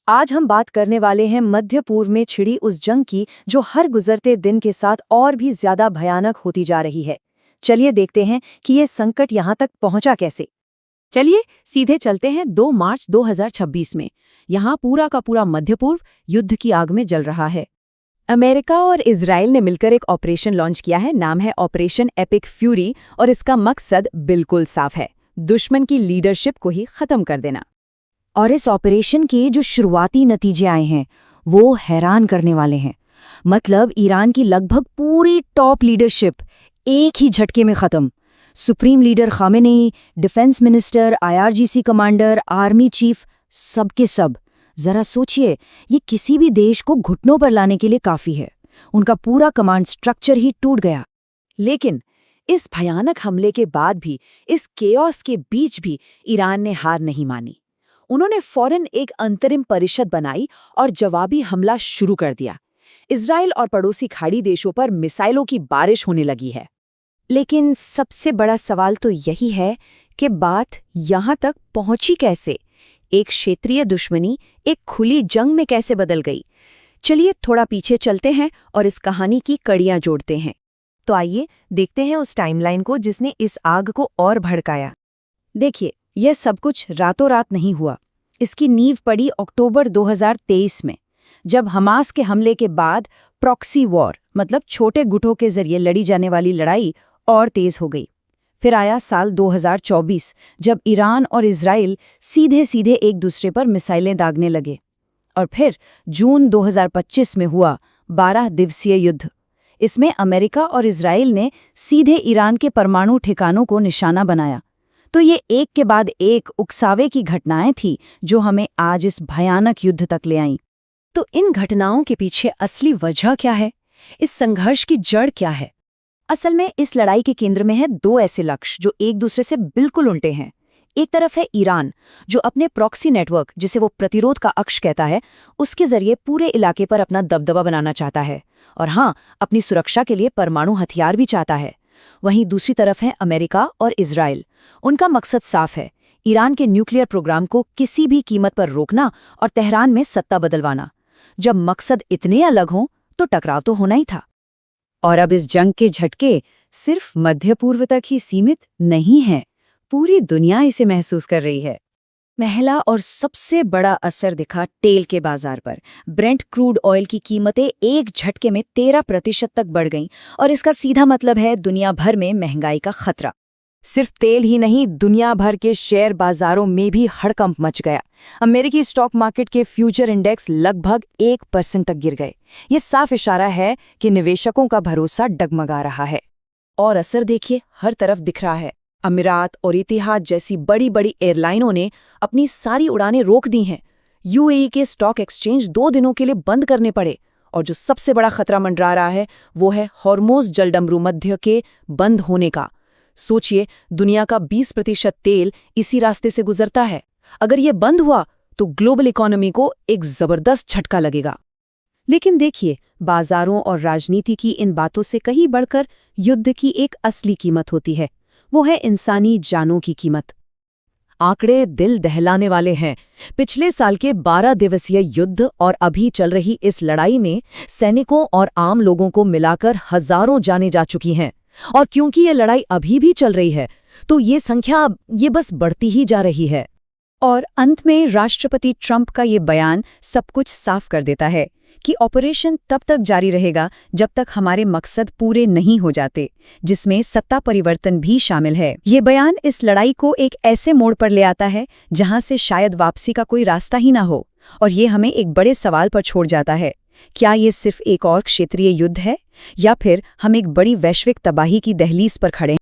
आज हम बात करने वाले हैं मध्य पूर्व में छिड़ी उस जंग की जो हर गुजरते दिन के साथ और भी ज्यादा भयानक होती जा रही है। चलिए देखते हैं कि ये संकट यहाँ तक पहुंचा कैसे। चलिए सीधे चलते हैं 2 मार्च 2026 में। यहाँ पूरा का पूरा मध्य पूर्व युद्ध की आग में जल रहा है। अमेरिका और इजराइल ने मिलकर एक ऑपरेशन लॉन्च किया है, नाम है ऑपरेशन एपिक फ्यूरी, और इसका मकसद बिल्कुल साफ है, दुश्मन की लीडरशिप को ही खत्म कर देना। और इस ऑपरेशन के जो शुरुआती नतीजे आए हैं वो हैरान करने वाले हैं। मतलब ईरान की लगभग पूरी टॉप लीडरशिप एक ही झटके में खत्म। Supreme leader Khamenei, defence minister, IRGC commander, army chief, सबके सब। जरा सोचिए, ये किसी भी देश को घुटनों पर लाने के लिए काफी है। उनका पूरा कमांड स्ट्रक्चर ही टूट गया। लेकिन इस भयानक हमले के बाद भी, इस केओस के बीच भी ईरान ने हार नहीं मानी। उन्होंने फौरन एक अंतरिम परिषद बनाई और जवाबी हमला शुरू कर दिया। इजराइल और पड़ोसी खाड़ी देशों पर मिसाइलों की बारिश होने लगी है। लेकिन सबसे बड़ा सवाल तो यही है कि बात यहाँ तक पहुंची कैसे? एक क्षेत्रीय दुश्मनी एक खुली जंग में कैसे बदल गई? चलिए थोड़ा पीछे चलते हैं और इस कहानी की कड़ियां जोड़ते हैं। तो आइए देखते हैं उस टाइमलाइन को जिसने इस आग को और भड़काया। देखिए, यह सब कुछ रातों रात नहीं हुआ। इसकी नींव पड़ी अक्टूबर 2023 में, जब हमास के हमले के बाद प्रॉक्सी वॉर, मतलब छोटे गुटों के जरिए लड़ी जाने वाली लड़ाई और तेज हो गई। फिर आया साल 2024, जब ईरान और इजराइल सीधे सीधे एक दूसरे पर मिसाइलें दागने लगे। और फिर जून 2025 में हुआ 12 दिवसीय युद्ध। इसमें अमेरिका और इजराइल ने सीधे ईरान के परमाणु ठिकानों को निशाना बनाया। तो ये एक के बाद एक उकसावे की घटनाएं थी जो हमें आज इस भयानक युद्ध तक ले आईं। तो इन घटनाओं के पीछे असली वजह क्या है? इस संघर्ष की जड़ क्या है? असल में इस लड़ाई के केंद्र में है दो ऐसे लक्ष्य जो एक दूसरे से बिल्कुल उल्टे हैं। एक तरफ है ईरान, जो अपने प्रॉक्सी नेटवर्क, जिसे वो प्रतिरोध का अक्ष कहता है, उसके जरिए पूरे इलाके पर अपना दबदबा बनाना चाहता है। और हाँ, अपनी सुरक्षा के लिए परमाणु हथियार भी चाहता है। वहीं दूसरी तरफ है अमेरिका और इजराइल। उनका मकसद साफ है, ईरान के न्यूक्लियर प्रोग्राम को किसी भी कीमत पर रोकना और तेहरान में सत्ता बदलवाना। जब मकसद इतने अलग हों तो टकराव तो होना ही था। और अब इस जंग के झटके सिर्फ मध्य पूर्व तक ही सीमित नहीं हैं, पूरी दुनिया इसे महसूस कर रही है। पहला और सबसे बड़ा असर दिखा तेल के बाजार पर। ब्रेंट क्रूड ऑयल की कीमतें एक झटके में 13% तक बढ़ गईं, और इसका सीधा मतलब है दुनिया भर में महंगाई का खतरा। सिर्फ तेल ही नहीं, दुनिया भर के शेयर बाजारों में भी हड़कंप मच गया। अमेरिकी स्टॉक मार्केट के फ्यूचर इंडेक्स लगभग 1% तक गिर गए। ये साफ इशारा है कि निवेशकों का भरोसा डगमगा रहा है। और असर देखिए, हर तरफ दिख रहा है। अमीरात और इतिहाद जैसी बड़ी बड़ी एयरलाइनों ने अपनी सारी उड़ानें रोक दी हैं। यूएई के स्टॉक एक्सचेंज 2 दिनों के लिए बंद करने पड़े। और जो सबसे बड़ा खतरा मंडरा रहा है वो है हॉर्मोज जलडमरू मध्य के बंद होने का। सोचिए, दुनिया का 20% तेल इसी रास्ते से गुजरता है। अगर ये बंद हुआ तो ग्लोबल इकोनॉमी को एक जबरदस्त झटका लगेगा। लेकिन देखिए, बाजारों और राजनीति की इन बातों से कहीं बढ़कर युद्ध की एक असली कीमत होती है। वो है इंसानी जानों की कीमत। आंकड़े दिल दहलाने वाले हैं। पिछले साल के 12 दिवसीय युद्ध और अभी चल रही इस लड़ाई में सैनिकों और आम लोगों को मिलाकर हजारों जानें जा चुकी हैं। और क्योंकि ये लड़ाई अभी भी चल रही है, तो ये संख्या बस बढ़ती ही जा रही है। और अंत में राष्ट्रपति ट्रंप का ये बयान सब कुछ साफ कर देता है कि ऑपरेशन तब तक जारी रहेगा जब तक हमारे मकसद पूरे नहीं हो जाते, जिसमें सत्ता परिवर्तन भी शामिल है। ये बयान इस लड़ाई को एक ऐसे मोड़ पर ले आता है जहां से शायद वापसी का कोई रास्ता ही ना हो। और ये हमें एक बड़े सवाल पर छोड़ जाता है, क्या ये सिर्फ एक और क्षेत्रीय युद्ध है, या फिर हम एक बड़ी वैश्विक तबाही की दहलीज पर खड़े हैं?